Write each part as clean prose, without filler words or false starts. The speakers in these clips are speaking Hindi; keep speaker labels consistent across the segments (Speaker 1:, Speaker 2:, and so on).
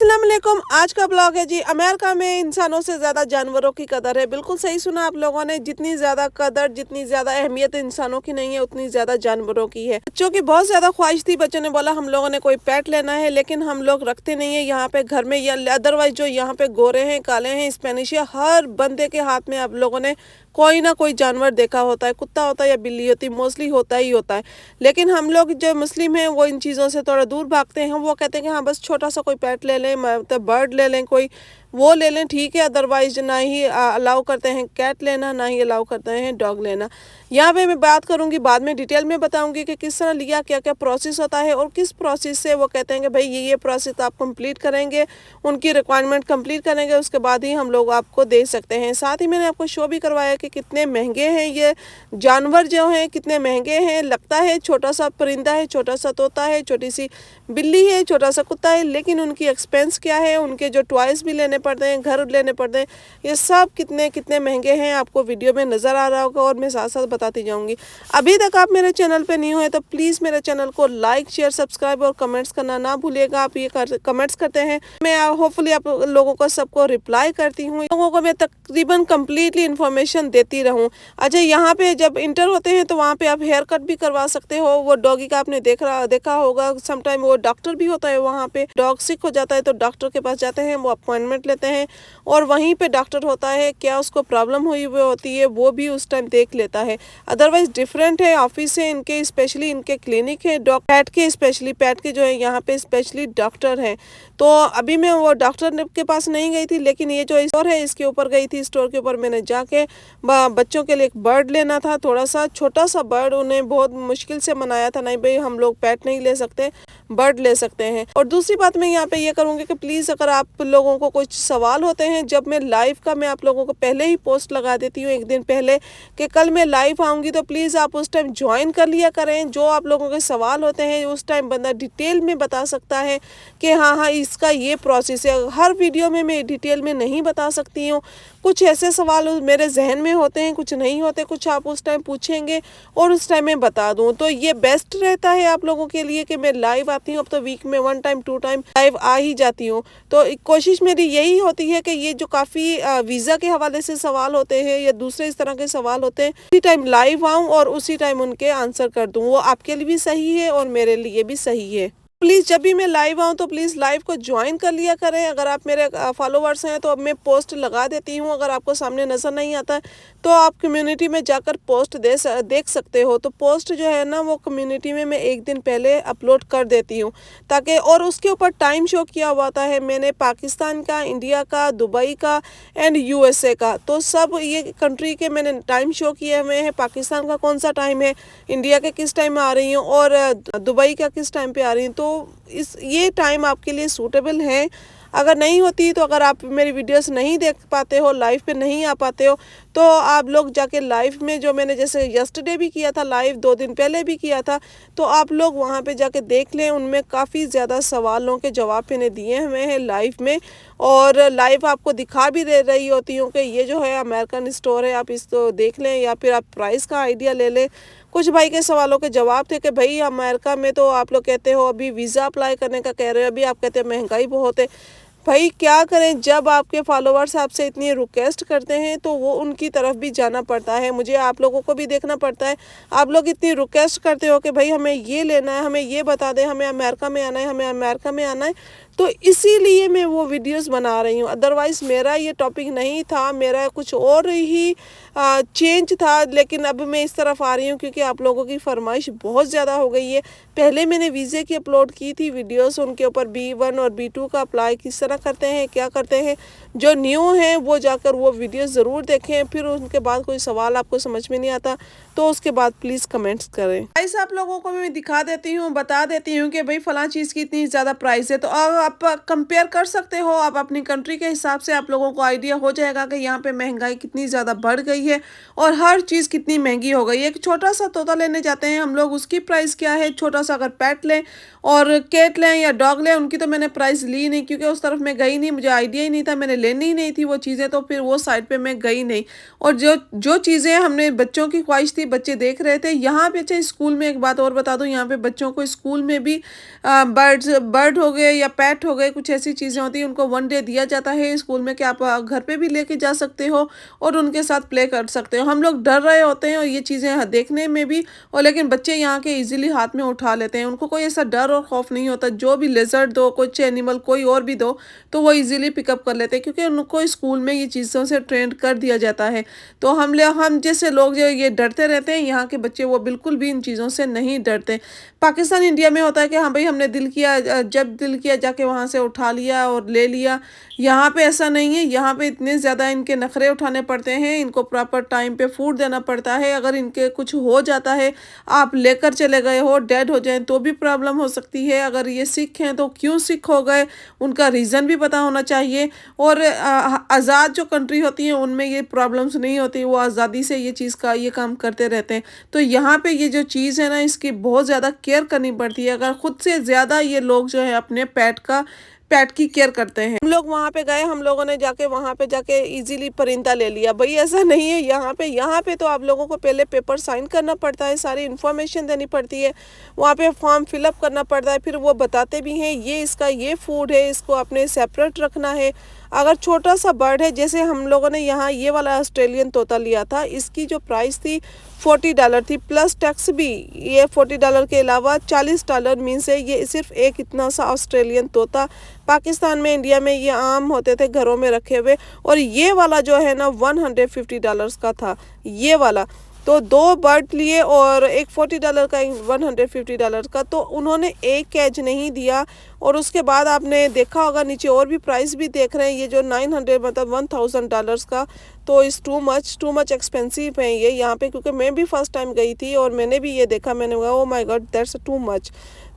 Speaker 1: अस्सलाम वालेकुम। आज का ब्लॉग है जी, अमेरिका में इंसानों से ज़्यादा जानवरों की कदर है। बिल्कुल सही सुना आप लोगों ने। जितनी ज़्यादा कदर, जितनी ज़्यादा अहमियत इंसानों की नहीं है, उतनी ज़्यादा जानवरों की है। बच्चों की बहुत ज़्यादा ख्वाहिश थी। बच्चों ने बोला हम लोगों ने कोई पेट लेना है, लेकिन हम लोग रखते नहीं है यहाँ पे घर में, या अदरवाइज जो यहाँ पे गोरे हैं, काले हैं, स्पेनिश है, हर बंदे के हाथ में आप लोगों ने कोई ना कोई जानवर देखा होता है। कुत्ता होता है या बिल्ली होती है, मोस्टली होता ही होता है। लेकिन हम लोग जो मुस्लिम हैं वो इन चीज़ों से थोड़ा दूर भागते हैं। हम वो कहते हैं कि हाँ बस छोटा सा कोई पेट ले लें, मतलब बर्ड ले लें, कोई वो ले लें, ठीक है। अदरवाइज ना ही अलाउ करते हैं कैट लेना, ना ही अलाउ करते हैं डॉग लेना। यहाँ पे मैं बात करूँगी, बाद में डिटेल में बताऊँगी कि किस तरह लिया, क्या क्या प्रोसेस होता है और किस प्रोसेस से वो कहते हैं कि भाई ये प्रोसेस आप कंप्लीट करेंगे, उनकी रिक्वायरमेंट कंप्लीट करेंगे, उसके बाद ही हम लोग आपको दे सकते हैं। साथ ही मैंने आपको शो भी करवाया कि कितने महंगे हैं ये जानवर जो हैं, कितने महंगे हैं। लगता है छोटा सा परिंदा है, छोटा सा तोता है, छोटी सी बिल्ली है, छोटा सा कुत्ता है, लेकिन उनकी एक्सपेंस क्या है, उनके जो टॉयज भी लेने पड़ते हैं, घर लेने पड़ते हैं, ये सब कितने कितने महंगे हैं आपको वीडियो में नज़र आ रहा होगा और मैं साथ साथ बताती जाऊंगी। अभी तक आप मेरे चैनल पे नहीं हुए तो प्लीज़ मेरे चैनल को लाइक, शेयर, सब्सक्राइब और कमेंट्स करना ना भूलिएगा। आप ये कमेंट्स करते हैं, मैं होपफुली आप लोगों को सबको रिप्लाई करती हूँ, लोगों को मैं तकरीबन कम्प्लीटली इन्फॉर्मेशन देती रहूँ। अच्छा, यहाँ पे जब इंटर होते हैं तो वहाँ पे आप हेयर कट भी करवा सकते हो। वो डॉगी का आपने देखा होगा, समटाइम वो डॉक्टर भी होता है वहाँ पे। डॉग सिक हो जाता है तो डॉक्टर के पास जाते हैं, वो अपॉइंटमेंट लेते हैं और वहीं पे डॉक्टर होता है, क्या उसको प्रॉब्लम हुई हुई होती है वो भी उस टाइम देख लेता है। अदरवाइज डिफरेंट है ऑफिस है इनके, स्पेशली इनके क्लिनिक है पेट के, स्पेशली पेट के जो है यहाँ पे स्पेशली डॉक्टर हैं। तो अभी मैं वो डॉक्टर के पास नहीं गई थी, लेकिन ये जो स्टोर है इसके ऊपर गई थी। स्टोर के ऊपर मैंने जाके बच्चों के लिए एक बर्ड लेना था, थोड़ा सा छोटा सा बर्ड। उन्हें बहुत मुश्किल से मनाया था, नहीं भाई हम लोग पेट नहीं ले सकते, बर्ड ले सकते हैं। और दूसरी बात मैं यहाँ पे ये करूँगी कि प्लीज़ अगर आप लोगों को कुछ सवाल होते हैं, जब मैं लाइव का मैं आप लोगों को पहले ही पोस्ट लगा देती हूँ एक दिन पहले कि कल मैं लाइव आऊँगी, तो प्लीज़ आप उस टाइम ज्वाइन कर लिया करें। जो आप लोगों के सवाल होते हैं उस टाइम बंदा डिटेल में बता सकता है कि हाँ हाँ इसका ये प्रोसेस है। हर वीडियो में मैं डिटेल में नहीं बता सकती हूँ। कुछ ऐसे सवाल मेरे जहन में होते हैं, कुछ नहीं होते, कुछ आप उस टाइम पूछेंगे और उस टाइम मैं बता दूं, तो ये बेस्ट रहता है आप लोगों के लिए कि मैं लाइव आती हूँ। अब तो वीक में 1 टाइम 2 टाइम लाइव आ ही जाती हूँ। तो कोशिश मेरी यही होती है कि ये जो काफ़ी वीज़ा के हवाले से सवाल होते हैं या दूसरे इस तरह के सवाल होते हैं, उसी टाइम लाइव आऊँ और उसी टाइम उनके आंसर कर दूँ। वो आपके लिए भी सही है और मेरे लिए भी सही है। प्लीज़ जब भी मैं लाइव आऊँ तो प्लीज़ लाइव को ज्वाइन कर लिया करें। अगर आप मेरे फॉलोवर्स हैं तो अब मैं पोस्ट लगा देती हूँ। अगर आपको सामने नज़र नहीं आता है तो आप कम्युनिटी में जाकर पोस्ट देख सकते हो। तो पोस्ट जो है ना वो कम्युनिटी में मैं एक दिन पहले अपलोड कर देती हूँ, ताकि और उसके ऊपर टाइम शो किया हुआ था है मैंने, पाकिस्तान का, इंडिया का, दुबई का एंड यूएसए का। तो सब ये कंट्री के मैंने टाइम शो किए हुए हैं। पाकिस्तान का कौन सा टाइम है, इंडिया के किस टाइम आ रही हूँ और दुबई का किस टाइम पे आ रही हूँ। तो ये टाइम आपके लिए सूटेबल है। अगर नहीं होती तो अगर आप मेरी वीडियोस नहीं देख पाते हो, लाइव पे नहीं आ पाते हो, तो आप लोग जाके लाइव में, जो मैंने जैसे यस्टरडे भी किया था लाइव, 2 दिन पहले भी किया था, तो आप लोग वहाँ पे जाके देख लें। उनमें काफ़ी ज़्यादा सवालों के जवाब मैंने दिए हुए हैं लाइव में, और लाइव आपको दिखा भी दे रही होती हूँ कि ये जो है अमेरिकन स्टोर है, आप इसको देख लें या फिर आप प्राइस का आइडिया ले लें। कुछ भाई के सवालों के जवाब थे कि भाई अमेरिका में तो आप लोग कहते हो अभी वीज़ा अप्लाई करने का कह रहे हो, अभी आप कहते हैं महंगाई बहुत है। भाई क्या करें, जब आपके फॉलोवर्स आपसे इतनी रिक्वेस्ट करते हैं तो वो उनकी तरफ भी जाना पड़ता है, मुझे आप लोगों को भी देखना पड़ता है। आप लोग इतनी रिक्वेस्ट करते हो कि भाई हमें ये लेना है, हमें ये बता दें, हमें अमेरिका में आना है, हमें अमेरिका में आना है, तो इसीलिए मैं वो वीडियोस बना रही हूँ। अदरवाइज़ मेरा ये टॉपिक नहीं था, मेरा कुछ और ही चेंज था। लेकिन अब मैं इस तरफ आ रही हूँ क्योंकि आप लोगों की फरमाइश बहुत ज़्यादा हो गई है। पहले मैंने वीज़े की अपलोड की थी वीडियोस, उनके ऊपर B1 और B2 का अप्लाई किस तरह करते हैं, क्या करते हैं। जो न्यू हैं वो जाकर वो वीडियोस ज़रूर देखें। फिर उनके बाद कोई सवाल आपको समझ में नहीं आता तो उसके बाद प्लीज़ कमेंट्स करें। प्राइस आप लोगों को मैं दिखा देती हूँ, बता देती हूँ कि भाई फ़लाँ चीज़ की इतनी ज़्यादा प्राइस है, तो आप कंपेयर कर सकते हो। आप अपनी कंट्री के हिसाब से आप लोगों को आइडिया हो जाएगा कि यहाँ पे महंगाई कितनी ज़्यादा बढ़ गई है और हर चीज़ कितनी महंगी हो गई है। एक छोटा सा तोता लेने जाते हैं हम लोग, उसकी प्राइस क्या है। छोटा सा अगर पेट लें और कैट लें या डॉग लें, उनकी तो मैंने प्राइस ली नहीं क्योंकि उस तरफ मैं गई नहीं, मुझे आइडिया ही नहीं था, मैंने लेनी ही नहीं थी वो चीज़ें, तो फिर वो साइड पे मैं गई नहीं। और जो चीज़ें हमने बच्चों की ख्वाहिश थी, बच्चे देख रहे थे यहाँ पे। अच्छा, स्कूल में एक बात और बता दूँ, यहाँ पे बच्चों को स्कूल में भी बर्ड हो गए या पेट हो गए, कुछ ऐसी चीज़ें होती उनको 1 डे दिया जाता है स्कूल में कि आप घर पे भी लेके जा सकते हो और उनके साथ प्ले कर सकते हो। हम लोग डर रहे होते हैं और ये चीज़ें देखने में भी, और लेकिन बच्चे यहाँ के ईज़िली हाथ में उठा लेते हैं। उनको कोई ऐसा डर और खौफ नहीं होता, जो भी लिज़र्ड दो, कुछ एनिमल कोई और भी दो, तो वो ईज़िली पिकअप कर लेते हैं क्योंकि उनको स्कूल में ये चीज़ों से ट्रेंड कर दिया जाता है। तो हम जैसे लोग जो ये डरते रहते हैं, यहाँ के बच्चे वो बिल्कुल भी इन चीज़ों से नहीं डरते। पाकिस्तान, इंडिया में होता है कि हाँ भाई हमने दिल किया, जब दिल किया जाके वहाँ से उठा लिया और ले लिया। यहाँ पे ऐसा नहीं है, यहाँ पे इतने ज़्यादा इनके नखरे उठाने पड़ते हैं, इनको प्रॉपर टाइम पे फूड देना पड़ता है। अगर इनके कुछ हो जाता है, आप लेकर चले गए हो, डेड हो जाएँ तो भी प्रॉब्लम हो सकती है। अगर ये सिक हैं तो क्यों सिक हो गए, उनका रीज़न भी पता होना चाहिए। और आज़ाद जो कंट्री होती है उनमें ये प्रॉब्लम्स नहीं होती, वो आज़ादी से ये काम करते रहते हैं। तो यहाँ पे ये जो चीज़ है ना, इसकी बहुत ज़्यादा केयर करनी पड़ती है। अगर खुद से ज़्यादा ये लोग जो है अपने पेट की केयर करते हैं। हम लोग वहाँ पे गए, हम लोगों ने जाके वहाँ पे जाके इजीली परिंदा ले लिया। भाई ऐसा नहीं है यहाँ पे तो आप लोगों को पहले पेपर साइन करना पड़ता है, सारी इन्फॉर्मेशन देनी पड़ती है, वहाँ पे फॉर्म फिलअप करना पड़ता है। फिर वो बताते भी हैं ये इसका ये फूड है, इसको आपने सेपरेट रखना है। अगर छोटा सा बर्ड है, जैसे हम लोगों ने यहाँ ये वाला ऑस्ट्रेलियन तोता लिया था, इसकी जो प्राइस थी $40 थी प्लस टैक्स भी। ये $40 के अलावा $40 मीन्स है ये सिर्फ एक इतना सा ऑस्ट्रेलियन तोता। पाकिस्तान में, इंडिया में ये आम होते थे घरों में रखे हुए, और ये वाला जो है ना $150 का था ये वाला। तो 2 बर्ड लिए और एक $40 का, एक $150 का। तो उन्होंने एक कैच नहीं दिया। और उसके बाद आपने देखा होगा नीचे और भी प्राइस भी देख रहे हैं, ये जो 900 मतलब $1000 का, तो इस टू मच एक्सपेंसिव है ये यहाँ पे। क्योंकि मैं भी फर्स्ट टाइम गई थी और मैंने भी ये देखा, मैंने कहा oh my God that's too much.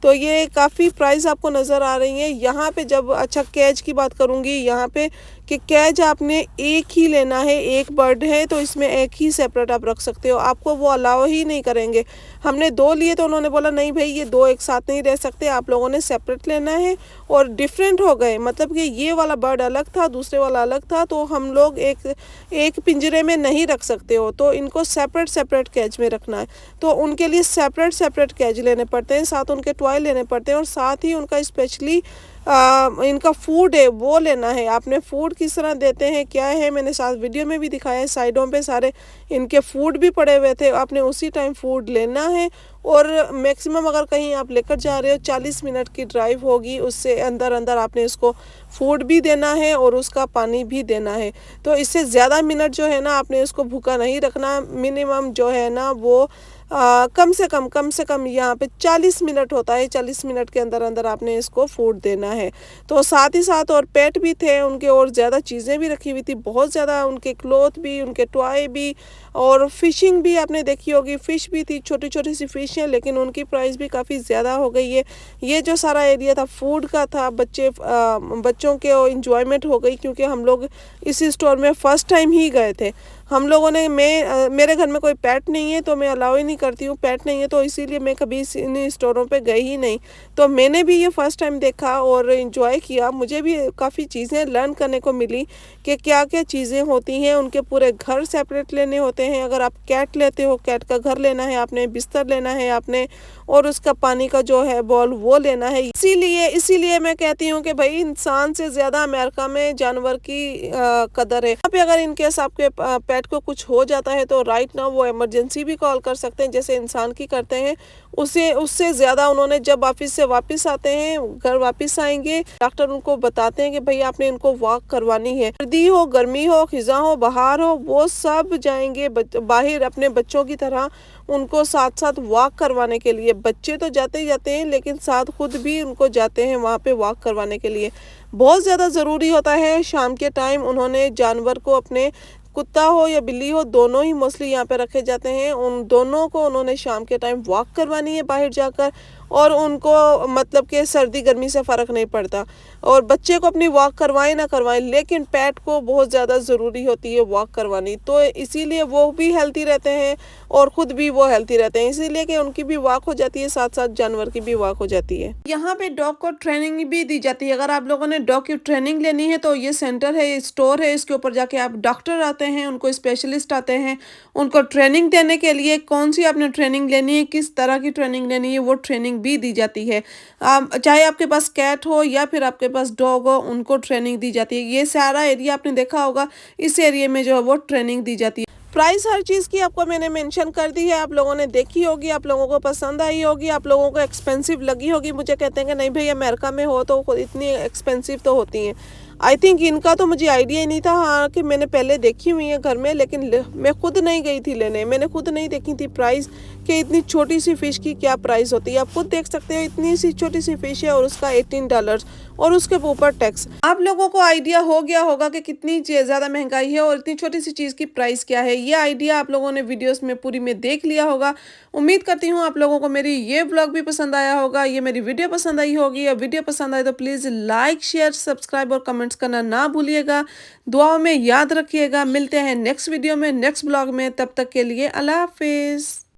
Speaker 1: तो ये काफ़ी प्राइस आपको नज़र आ रही है यहाँ पे। जब अच्छा कैच की बात करूँगी यहाँ पे, कि कैच आपने एक ही लेना है, एक बर्ड है तो इसमें एक ही सेपरेट आप रख सकते हो, आपको वो अलाउ ही नहीं करेंगे। हमने 2 लिए तो उन्होंने बोला नहीं भाई ये 2 एक साथ नहीं रह सकते, आप लोगों ने सेपरेट लेना है। और डिफरेंट हो गए, मतलब कि ये वाला बर्ड अलग था, दूसरे वाला अलग था, तो हम लोग एक पिंजरे में नहीं रख सकते हो, तो इनको सेपरेट कैज में रखना है। तो उनके लिए सेपरेट कैज लेने पड़ते हैं, साथ उनके टॉय लेने पड़ते हैं, और साथ ही उनका स्पेशली इनका फूड है वो लेना है। आपने फूड किस तरह देते हैं क्या है, मैंने साथ वीडियो में भी दिखाया है, साइडों पे सारे इनके फूड भी पड़े हुए थे, आपने उसी टाइम फूड लेना है। और मैक्सिमम अगर कहीं आप लेकर जा रहे हो 40 मिनट की ड्राइव होगी, उससे अंदर अंदर आपने इसको फूड भी देना है और उसका पानी भी देना है। तो इससे ज़्यादा मिनट जो है ना आपने इसको भूखा नहीं रखना। मिनिमम जो है ना वो कम से कम यहाँ पे 40 मिनट होता है, 40 मिनट के अंदर अंदर आपने इसको फूड देना है। तो साथ ही साथ और पेट भी थे उनके, और ज़्यादा चीज़ें भी रखी हुई थी, बहुत ज़्यादा, उनके क्लोथ भी, उनके टॉय भी, और फिशिंग भी आपने देखी होगी, फ़िश भी थी, छोटी छोटी सी फ़िश हैं, लेकिन उनकी प्राइस भी काफ़ी ज़्यादा हो गई है। ये जो सारा एरिया था फूड का था, बच्चों के इंजॉयमेंट हो गई, क्योंकि हम लोग इस स्टोर में फ़र्स्ट टाइम ही गए थे। हम लोगों ने मेरे घर में कोई पेट नहीं है तो मैं अलाउ ही नहीं करती हूँ, पेट नहीं है तो इसीलिए मैं कभी इन स्टोरों पे गई ही नहीं। तो मैंने भी ये फ़र्स्ट टाइम देखा और इन्जॉय किया, मुझे भी काफ़ी चीज़ें लर्न करने को मिली कि क्या क्या चीज़ें होती हैं। उनके पूरे घर सेपरेट लेने होते हैं। अगर आप कैट लेते हो, कैट का घर लेना है आपने, बिस्तर लेना है आपने, और उसका पानी का जो है बॉल वो लेना है। इसीलिए मैं कहती हूँ कि भाई इंसान से ज़्यादा अमेरिका में जानवर की कदर है। यहाँ पे अगर इनकेस आपके पेट को कुछ हो जाता है तो राइट नाउ वो इमरजेंसी भी कॉल कर सकते हैं, जैसे इंसान की करते हैं। उससे ज़्यादा उन्होंने, जब ऑफिस से वापस आते हैं, घर वापस आएंगे, डॉक्टर उनको बताते हैं कि भाई आपने इनको वॉक करवानी है। सर्दी हो, गर्मी हो, खिज़ां हो, बाहर हो, वो सब जाएंगे बाहर अपने बच्चों की तरह उनको साथ साथ वॉक करवाने के लिए। बच्चे तो जाते ही जाते हैं, लेकिन साथ खुद भी उनको जाते हैं वहाँ पे वॉक करवाने के लिए। बहुत ज़्यादा ज़रूरी होता है शाम के टाइम उन्होंने जानवर को, अपने कुत्ता हो या बिल्ली हो, दोनों ही मोस्टली यहाँ पे रखे जाते हैं, उन दोनों को उन्होंने शाम के टाइम वॉक करवानी है बाहर जाकर। और उनको मतलब कि सर्दी गर्मी से फ़र्क नहीं पड़ता, और बच्चे को अपनी वॉक करवाएं ना करवाएं, लेकिन पेट को बहुत ज़्यादा ज़रूरी होती है वॉक करवानी। तो इसीलिए वो भी हेल्थी रहते हैं और ख़ुद भी वो हेल्थी रहते हैं, इसीलिए कि उनकी भी वॉक हो जाती है, साथ साथ जानवर की भी वॉक हो जाती है। यहाँ पे डॉग को ट्रेनिंग भी दी जाती है। अगर आप लोगों ने डॉग की ट्रेनिंग लेनी है तो ये सेंटर है, स्टोर है, इसके ऊपर जाके आप, डॉक्टर आते हैं, उनको स्पेशलिस्ट आते हैं, उनको ट्रेनिंग देने के लिए कौन सी आपने ट्रेनिंग लेनी है, किस तरह की ट्रेनिंग लेनी है, वो ट्रेनिंग भी दी जाती है। चाहे आपके पास कैट हो या फिर आपके पास डॉग हो, उनको ट्रेनिंग दी जाती है। ये सारा एरिया आपने देखा होगा, इस एरिया में जो है वो ट्रेनिंग दी जाती है। प्राइस हर चीज़ की आपको मैंने मेंशन कर दी है, आप लोगों ने देखी होगी, आप लोगों को पसंद आई होगी, आप लोगों को एक्सपेंसिव लगी होगी। मुझे कहते हैं कि नहीं भाई अमेरिका में हो तो इतनी एक्सपेंसिव तो होती हैं। आई थिंक इनका तो मुझे आइडिया ही नहीं था, हाँ कि मैंने पहले देखी हुई है घर में, लेकिन मैं खुद नहीं गई थी लेने, मैंने खुद नहीं देखी थी प्राइस कि इतनी छोटी सी फ़िश की क्या प्राइस होती है। आप खुद देख सकते हो, इतनी सी छोटी सी फ़िश है और उसका $18 और उसके ऊपर टैक्स। आप लोगों को आइडिया हो गया होगा कि कितनी ज़्यादा महंगाई है और इतनी छोटी सी चीज़ की प्राइस क्या है। ये आइडिया आप लोगों ने वीडियोस में पूरी में देख लिया होगा। उम्मीद करती हूँ आप लोगों को मेरी ये व्लॉग भी पसंद आया होगा, ये मेरी वीडियो पसंद आई होगी। और वीडियो पसंद आए तो प्लीज़ लाइक, शेयर, सब्सक्राइब और कमेंट्स करना ना भूलिएगा। दुआओं में याद रखिएगा। मिलते हैं नेक्स्ट वीडियो में, नेक्स्ट ब्लॉग में। तब तक के लिए अल्लाह हाफिज़।